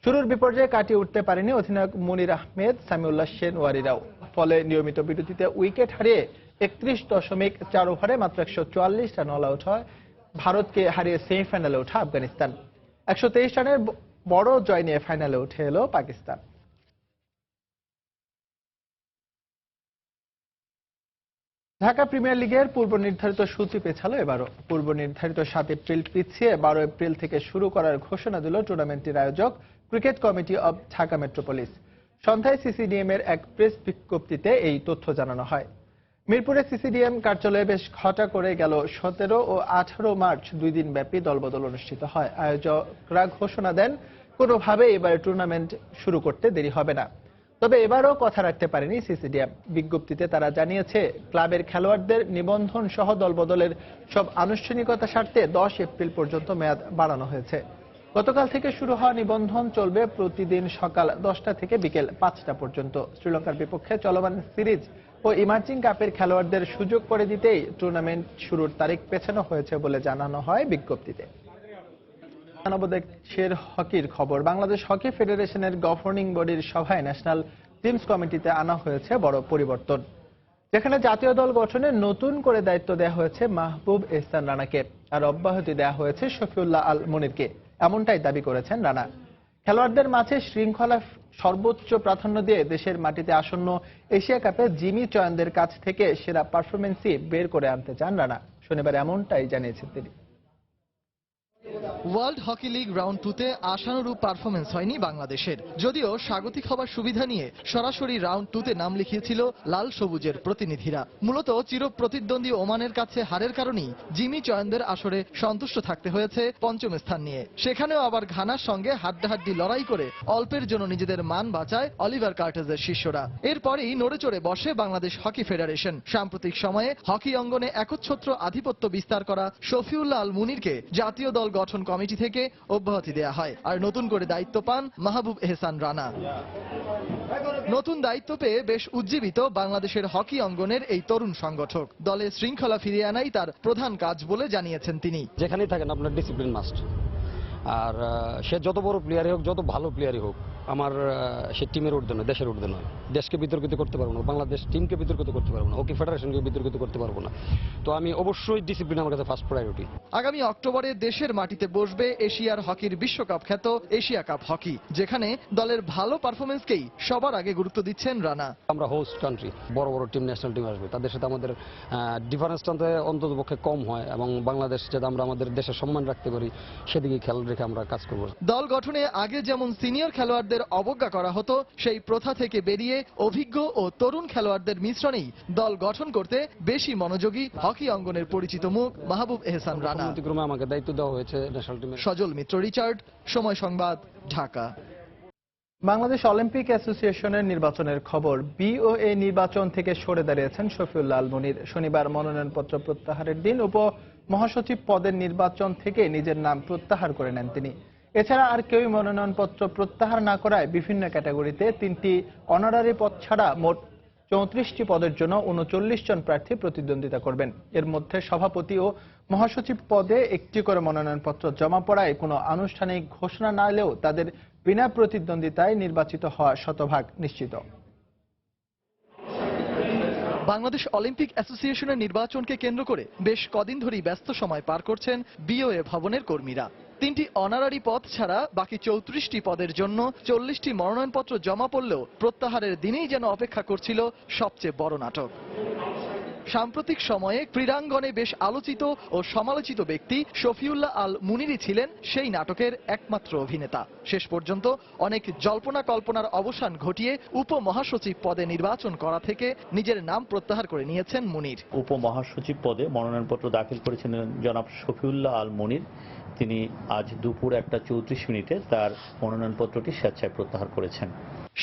শুরুর বিপর্যয়ে কাটিয়ে উঠতে পারেনি অধিনায়ক মনির আহমেদ, সামিউল্লাহ শেনওয়ারিরাও। ফলে নিয়মিত বিরতিতে উইকেট হারিয়ে 31.4 ওভারে মাত্র 144 রান অল আউট হয় ভারতকে হারিয়ে সেমিফাইনালে ওঠা আফগানিস্তান। 123 রানের বড় জয় নিয়ে ফাইনালে উঠে এলো পাকিস্তান। ঢাকা প্রিমিয়ার লিগের পূর্ব নির্ধারিত সূচি পেছালো এবারও। পূর্ব নির্ধারিত 7 এপ্রিল পিছিয়ে 12 এপ্রিল থেকে শুরু করার ঘোষণা দিল টুর্নামেন্টের আয়োজক cricket committee of Dhaka metropolis. সন্ধ্যায় সিসিডিএম এর এক প্রেস বিজ্ঞপ্তিতে এই তথ্য জানানো হয়। মিরপুরে সিসিডিএম কার্যালয়ে বেশ ঘটা করে গেল 17 ও 18 মার্চ 2 দিন ব্যাপী দলবদল অনুষ্ঠিত হয়। আয়োজকরা ঘোষণা দেন কোনোভাবে এবারে টুর্নামেন্ট শুরু করতে দেরি হবে না। তবে এবারও কথা রাখতে পারেনি সিসিডিএম। বিজ্ঞপ্তিতে তারা জানিয়েছে ক্লাবের খেলোয়াড়দের নিবন্ধন সহ দলবদলের সব আনুষ্ঠানিকতা সারতে 10 এপ্রিল পর্যন্ত মেয়াদ বাড়ানো হয়েছে। গতকাল থেকে শুরু হওয়া নিবন্ধন চলবে প্রতিদিন সকাল 10টা থেকে বিকেল 5টা পর্যন্ত। শ্রীলঙ্কার বিপক্ষে চলমান সিরিজ ও ইমার্জিং কাপের খেলোয়াড়দের সুযোগ করে দিতেই টুর্নামেন্ট শুরুর তারিখ পেছানো হয়েছে বলে জানানো হয় বিজ্ঞপ্তিতে। দেশের হকির খবর। বাংলাদেশ হকি ফেডারেশনের গভর্নিং বডির সভায় ন্যাশনাল টিমস কমিটিতে আনা হয়েছে বড় পরিবর্তন, যেখানে জাতীয় দল গঠনে নতুন করে দায়িত্ব দেওয়া হয়েছে মাহবুব এহসান রানাকে আর অব্যাহতি দেওয়া হয়েছে শফিউল্লাহ আল মুনিরকে। এমনটাই দাবি করেছেন রানা। খেলোয়াড়দের মাঝে শৃঙ্খলা সর্বোচ্চ প্রাধান্য দিয়ে দেশের মাটিতে আসন্ন এশিয়া কাপে জিমি চয়নদের কাছ থেকে সেরা পারফরমেন্সই বের করে আনতে চান রানা। শনিবার এমনটাই জানিয়েছেন তিনি। ওয়ার্ল্ড হকি লিগ রাউন্ড 2তে আশানুরূপ পারফরমেন্স হয়নি বাংলাদেশের। যদিও স্বাগতিক হবার সুবিধা নিয়ে সরাসরি রাউন্ড 2তে নাম লিখিয়েছিল লাল সবুজের প্রতিনিধিরা। মূলত চির প্রতিদ্বন্দ্বী ওমানের কাছে হারের কারণেই জিমি চয়নদের আসরে সন্তুষ্ট থাকতে হয়েছে পঞ্চম স্থান নিয়ে। সেখানেও আবার ঘানার সঙ্গে হাড্ডাহাড্ডি লড়াই করে অল্পের জন্য নিজেদের মান বাঁচায় অলিভার কার্টেজের শিষ্যরা। এরপরই নড়ে চড়ে বসে বাংলাদেশ হকি ফেডারেশন। সাম্প্রতিক সময়ে হকি অঙ্গনে একচ্ছত্র আধিপত্য বিস্তার করা শফিউল্লাহ আল মুনিরকে জাতীয় দল গঠন কমিটি থেকে অব্যাহতি দেয়া হয় আর নতুন করে দায়িত্ব পান মাহবুব এহসান রানা। নতুন দায়িত্ব পেয়ে বেশ উজ্জীবিত বাংলাদেশের হকি অঙ্গনের এই তরুণ সংগঠক। দলে শৃঙ্খলা ফিরিয়ে আনাই তার প্রধান কাজ বলে জানিয়েছেন তিনি। যেখানেই থাকেন আপনার ডিসিপ্লিন মাস্ট। আর সে যত বড় প্লেয়ারই হোক, যত ভালো প্লেয়ারই হোক, আমার সে টিমের ঊর্ধ্বে নয়, দেশের ঊর্ধ্বে নয়। দেশকে বিতর্কিত করতে পারবো না, বাংলাদেশ টিমকে বিতর্কিত করতে পারবো না, হকি ফেডারেশনকে বিতর্কিত করতে পারবো না। তো আমি অবশ্যই ডিসিপ্লিন আমার কাছে ফার্স্ট প্রায়োরিটি। আগামী অক্টোবরে দেশের মাটিতে বসবে এশিয়ার হকির বিশ্বকাপ খ্যাত এশিয়া কাপ হকি, যেখানে দলের ভালো পারফরমেন্সকেই সবার আগে গুরুত্ব দিচ্ছেন রানা। আমরা হোস্ট কান্ট্রি, বড় বড় টিম, ন্যাশনাল টিম আসবে, তাদের সাথে আমাদের ডিফারেন্সটা অন্তত পক্ষে কম হয় এবং বাংলাদেশ যাতে আমরা আমাদের দেশের সম্মান রাখতে পারি সেদিকে খেয়াল রেখে আমরা কাজ করব। দল গঠনে আগে যেমন সিনিয়র খেলোয়াড়দের অবজ্ঞা করা হতো, সেই প্রথা থেকে বেরিয়ে অভিজ্ঞ ও তরুণ খেলোয়াড়দের মিশ্রণেই দল গঠন করতে বেশি মনোযোগী হকি অঙ্গনের পরিচিত মুখ মাহবুব এহসান রানা। আমাকে দায়িত্ব দেওয়া হয়েছে ন্যাশনাল টিমের। সজল মিত্র রিচার্ড, সময় সংবাদ, ঢাকা। বাংলাদেশ অলিম্পিক অ্যাসোসিয়েশনের নির্বাচনের খবর। বিওএ নির্বাচন থেকে সরে দাঁড়িয়েছেন শফিউল্লাহ আল মুনির। শনিবার মনোনয়নপত্র প্রত্যাহারের দিন উপ মহাসচিব পদের নির্বাচন থেকে নিজের নাম প্রত্যাহার করে নেন তিনি। এছাড়া আর কেউই মনোনয়নপত্র প্রত্যাহার না করায় বিভিন্ন ক্যাটাগরিতে 3টি অনারারি পদ ছাড়া মোট 34টি পদের জন্য 39 জন প্রার্থী প্রতিদ্বন্দ্বিতা করবেন। এর মধ্যে সভাপতি ও মহাসচিব পদে একটি করে মনোনয়নপত্র জমা পড়ায় কোনো আনুষ্ঠানিক ঘোষণা না এলেও তাদের বিনা প্রতিদ্বন্দ্বিতায় নির্বাচিত হওয়া শতভাগ নিশ্চিত। বাংলাদেশ অলিম্পিক অ্যাসোসিয়েশনের নির্বাচনকে কেন্দ্র করে বেশ কদিন ধরেই ব্যস্ত সময় পার করছেন বিওএ ভবনের কর্মীরা। 3টি অনারারি পদ ছাড়া বাকি 34টি পদের জন্য 40টি মনোনয়নপত্র জমা পড়লেও প্রত্যাহারের দিনেই যেন অপেক্ষা করছিল সবচেয়ে বড় নাটক। সাম্প্রতিক সময়ে ক্রীড়াঙ্গনে বেশ আলোচিত ও সমালোচিত ব্যক্তি শফিউল্লাহ আল মুনিরই ছিলেন সেই নাটকের একমাত্র অভিনেতা। শেষ পর্যন্ত অনেক জল্পনা কল্পনার অবসান ঘটিয়ে উপমহাসচিব পদে নির্বাচন করা থেকে নিজের নাম প্রত্যাহার করে নিয়েছেন মুনির। উপমহাসচিব পদে মনোনয়নপত্র দাখিল করেছিলেন জনাব শফিউল্লাহ আল মুনির। তিনি আজ দুপুর 1:34 তার মনোনয়নপত্রটি স্বেচ্ছায় প্রত্যাহার করেছেন।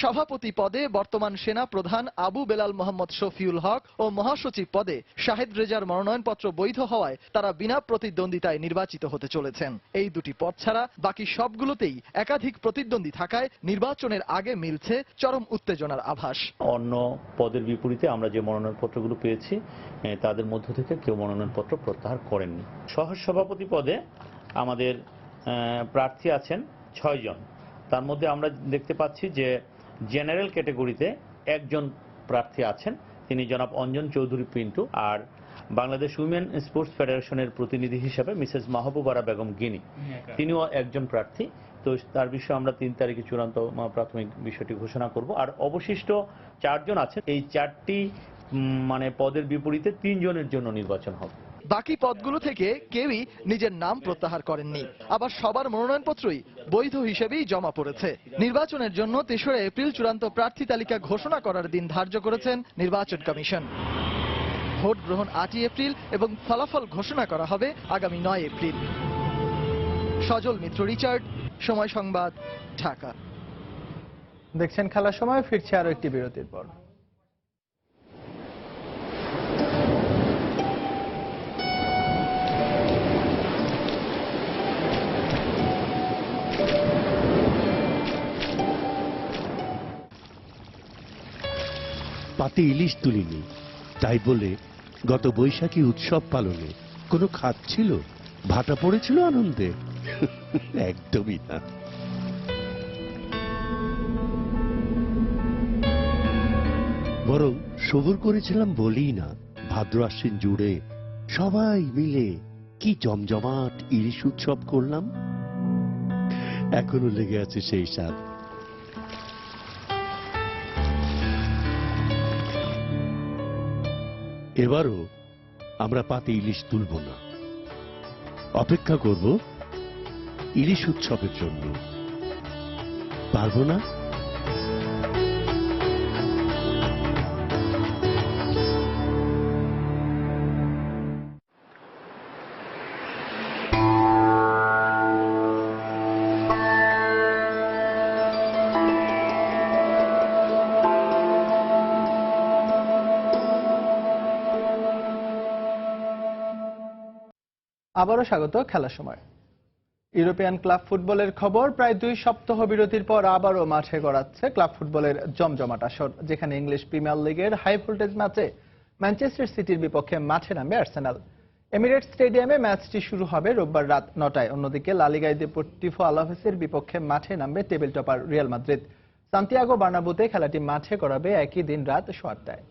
সভাপতি পদে বর্তমান সেনা প্রধান আবু বেলাল মোহাম্মদ শফিউল হক ও মহাসচিব পদে শাহেদ রেজার মনোনয়নপত্র বৈধ হওয়ায় তারা বিনা প্রতিদ্বন্দ্বিতায় নির্বাচিত হতে চলেছেন। এই দুটি পদ ছাড়া বাকি সবগুলোতেই একাধিক প্রতিদ্বন্দ্বী থাকায় নির্বাচনের আগে মিলছে চরম উত্তেজনার আভাস। অন্য পদের বিপরীতে আমরা যে মনোনয়নপত্রগুলো পেয়েছি তাদের মধ্য থেকে কেউ মনোনয়নপত্র প্রত্যাহার করেননি। সহসভাপতি পদে আমাদের প্রার্থী আছেন 6 জন। তার মধ্যে আমরা দেখতে পাচ্ছি যে জেনারেল ক্যাটাগরিতে একজন প্রার্থী আছেন, তিনি জনাব অঞ্জন চৌধুরী পিন্টু। আর বাংলাদেশ উইমেন স্পোর্টস ফেডারেশনের প্রতিনিধি হিসেবে মিসেস মাহবুবারা বেগম গিনি, তিনিও একজন প্রার্থী। তো তার বিষয়ে আমরা 3 তারিখে চূড়ান্ত প্রাথমিক বিষয়টি ঘোষণা করব। আর অবশিষ্ট 4 জন আছেন। এই 4টি পদের বিপরীতে 3 জনের জন্য নির্বাচন হবে। বাকি পদগুলো থেকে কেউই নিজের নাম প্রত্যাহার করেননি, আবার সবার মনোনয়নপত্রই বৈধ হিসেবেই জমা পড়েছে। নির্বাচনের জন্য 3রা এপ্রিল চূড়ান্ত প্রার্থী তালিকা ঘোষণা করার দিন ধার্য করেছেন নির্বাচন কমিশন। ভোট গ্রহণ 8 এপ্রিল এবং ফলাফল ঘোষণা করা হবে আগামী 9 এপ্রিল। সজল মিত্র, রিচার্ড, সময় সংবাদ, ঢাকা। দেখছেন খেলার সময়, ফিরছে আরো একটি বিরতির পর। পাতে ইলিশ তুলিনি, তাই বলে গত বৈশাখী উৎসব পালনে কোনো খাত ছিল? ভাটা পড়েছিল আনন্দে? একদমই না। বরং সবুর করেছিলাম বলেই না, ভাদ্র আশ্বিন জুড়ে সবাই মিলে কি জমজমাট ইলিশ উৎসব করলাম। এখনো লেগে আছে সেই স্বাদ। এবারও আমরা পাতে ইলিশ তুলব না, অপেক্ষা করব ইলিশ উৎসবের জন্য। পারবো না? আবারও স্বাগত খেলার সময়। ইউরোপিয়ান ক্লাব ফুটবলের খবর। প্রায় 2 সপ্তাহ বিরতির পর আবারও মাঠে গড়াচ্ছে ক্লাব ফুটবলের জমজমাট আসর, যেখানে ইংলিশ প্রিমিয়ার লিগের হাই ভোল্টেজ ম্যাচে ম্যানচেস্টার সিটির বিপক্ষে মাঠে নামবে আর্সেনাল। এমিরেটস স্টেডিয়ামে ম্যাচটি শুরু হবে রোববার রাত 9টায়। অন্যদিকে লা লিগায় দেপোর্টিভো আলাভেসের বিপক্ষে মাঠে নামবে table topper Real Madrid. Santiago বার্নাব্যুতে খেলাটি মাঠে গড়াবে একই দিন রাত 8টায়।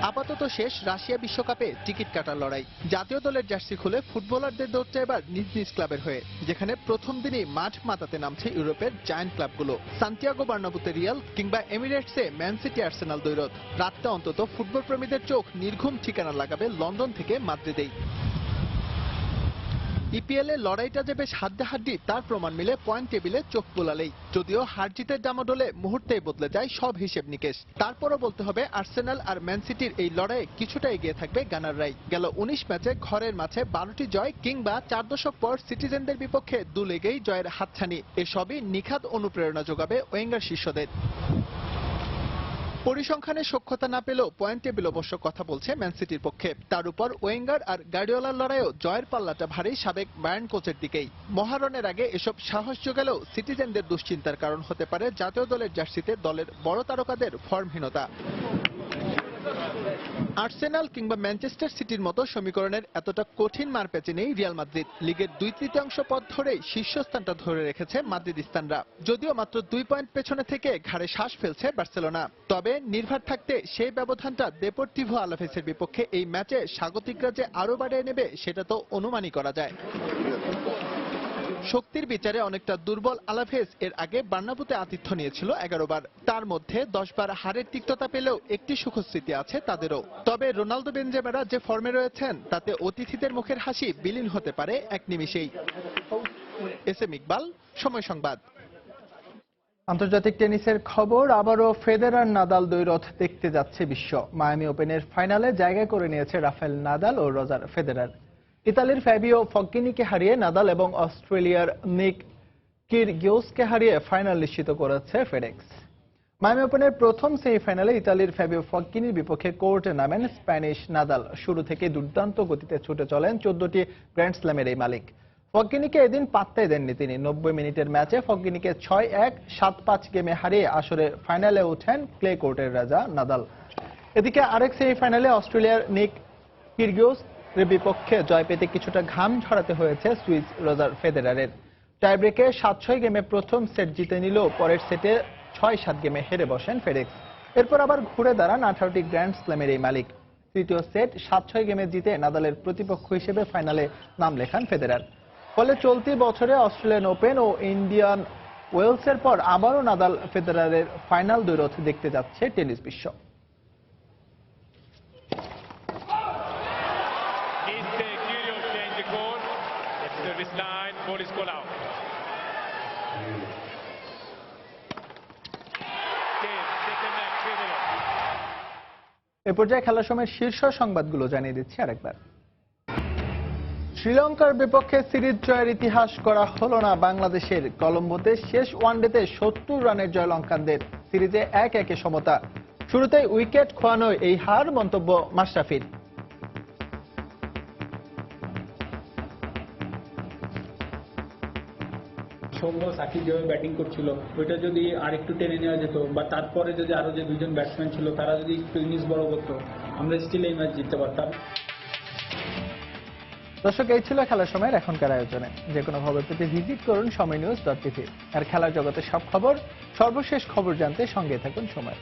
আপাতত শেষ রাশিয়া বিশ্বকাপে টিকিট কাটার লড়াই। জাতীয় দলের জার্সি খুলে ফুটবলারদের দৌড়ছে এবার নিজ নিজ ক্লাবের হয়ে, যেখানে প্রথম দিনই মাঠ মাতাতে নামছে ইউরোপের জায়ান্ট ক্লাবগুলো। সান্তিয়াগো বার্নাব্যুতে রিয়াল কিংবা এমিরেটসে ম্যান সিটি আর্সেনাল দ্বৈরথ। রাতটা অন্তত ফুটবল প্রেমীদের চোখ নির্ঘুম ঠিকানা লাগাবে লন্ডন থেকে মাদ্রিদেই। ইপিএল এ লড়াইটা যে বেশ হাড্ডাহাড্ডি তার প্রমাণ মিলে পয়েন্ট টেবিলে চোখ বোলালেই। যদিও হার জিতের ডামাডোলে মুহূর্তেই বদলে যায় সব হিসেব নিকেশ। তারপরও বলতে হবে আর্সেনাল আর ম্যান সিটির এই লড়াইয়ে কিছুটা এগিয়ে থাকবে গানাররাই। গেল 19 ম্যাচে ঘরের মাঠে 12টি জয় কিংবা 4 দশক পর সিটিজেনদের বিপক্ষে 2 লেগেই জয়ের হাতছানি, এসবই নিখাদ অনুপ্রেরণা যোগাবে ওয়েঙ্গার শিষ্যদের। পরিসংখ্যানে সখ্যতা না পেলেও পয়েন্ট টেবিল অবশ্য কথা বলছে ম্যান সিটির পক্ষে। তার উপর ওয়েঙ্গার আর গার্ডিওলার লড়াইও জয়ের পাল্লাটা ভারী সাবেক বায়ার্ন কোচের দিকেই। মহারণের আগে এসব সাহস জোগালেও সিটিজেনদের দুশ্চিন্তার কারণ হতে পারে জাতীয় দলের জার্সিতে দলের বড় তারকাদের ফর্মহীনতা। আর্সেনাল কিংবা ম্যানচেস্টার সিটির মতো সমীকরণের এতটা কঠিন মারপ্যাচে নেই রিয়াল মাদ্রিদ। লিগের 2/3 পথ ধরেই শীর্ষস্থানটা ধরে রেখেছে মাদ্রিদিস্তানরা। যদিও মাত্র 2 পয়েন্ট পেছনে থেকে ঘাড়ে শ্বাস ফেলছে বার্সেলোনা। তবে নির্ভর থাকতে সেই ব্যবধানটা দেপোর্তিভো আলাভেসের বিপক্ষে এই ম্যাচে স্বাগতিকরা যে আরো বাড়িয়ে নেবে সেটা তো অনুমানই করা যায়। শক্তির বিচারে অনেকটা দুর্বল আলাভেস এর আগে বার্নাবুতে আতিথ্য নিয়েছিল 11 বার। তার মধ্যে 10 বার হারের তিক্ততা পেলেও একটি সুখস্মৃতি আছে তাদেরও। তবে রোনালদো বেনজেমারা যে ফর্মে রয়েছেন তাতে অতিথিদের মুখের হাসি বিলীন হতে পারে এক নিমিষেই। এসএম ইকবাল, সময় সংবাদ। আন্তর্জাতিক টেনিসের খবর, আবারও ফেদেরার নাদাল দ্বৈরথ দেখতে যাচ্ছে বিশ্ব। মায়ামি ওপেনের ফাইনালে জায়গা করে নিয়েছে রাফেল নাদাল ও রজার ফেদেরার। ইতালির ফ্যাবিও ফগ্গিনিকে হারিয়ে নাদাল এবং অস্ট্রেলিয়ার নিক কিরগিওসকে হারিয়ে ফাইনাল নিশ্চিত করেছে ফেডেক্স। মায়ামি ওপেনের প্রথম সেমিফাইনালে ইতালির ফ্যাবিও ফগ্গিনির বিপক্ষে কোর্টে নামেন স্প্যানিশ নাদাল। শুরু থেকে দুর্দান্ত গতিতে ছুটে চলেন 14টি গ্র্যান্ড স্ল্যামের এই মালিক। ফগ্গিনিকে এদিন পাত্তাই দেননি তিনি। 90 মিনিটের ম্যাচে ফগ্গিনিকে 6-1, 7-5 গেমে হারিয়ে আসরের ফাইনালে ওঠেন ক্লে কোর্টের রাজা নাদাল। এদিকে আরেক সেমিফাইনালে অস্ট্রেলিয়ার নিক কিরগিওস বিপক্ষে জয় পেতে কিছুটা ঘাম ঝরাতে হয়েছে সুইস রজার ফেদেরারের। টাইব্রেকে 7-6 গেমে প্রথম সেট জিতে নিল, পরের সেটে 6-7 গেমে হেরে বসেন ফেডেক্স। এরপর আবার ঘুরে দাঁড়ান 18টি গ্র্যান্ড স্ল্যামের এই মালিক। তৃতীয় সেট 7-6 গেমে জিতে নাদালের প্রতিপক্ষ হিসেবে ফাইনালে নাম লেখান ফেদেরার। ফলে চলতি বছরে অস্ট্রেলিয়ান ওপেন ও ইন্ডিয়ান ওয়েলসের পর আবারও নাদাল ফেদেরারের ফাইনাল দ্বৈরথ দেখতে যাচ্ছে টেনিস বিশ্ব। এ পর্যায়ে খেলার সময় শীর্ষ সংবাদগুলো জানিয়ে দিচ্ছি আরেকবার। শ্রীলঙ্কার বিপক্ষে সিরিজ জয়ের ইতিহাস করা হলো না বাংলাদেশের। কলম্বোতে শেষ ওয়ানডেতে 70 রানের জয় লঙ্কানদের। সিরিজে 1-1 সমতা। শুরুতেই উইকেট খোয়ানোয় এই হার, মন্তব্য মাশরাফির। সৌম্য সাকিব যেভাবে ব্যাটিং করছিল ওইটা যদি আরেকটু টেনে নেওয়া যেত, বা তারপরে যদি আরো যে দুজন ব্যাটসম্যান ছিল তারা যদি একটু ইনিংস বড় করতো, আমরা স্টিল এই ম্যাচ জিততে পারতাম। দর্শক, এই ছিল খেলার সময়ের এখনকার আয়োজনে। যে কোনো খবর পেতে ভিজিট করুন সময়নিউজ.tv। আর খেলার জগতের সব খবর, সর্বশেষ খবর জানতে সঙ্গে থাকুন সময়।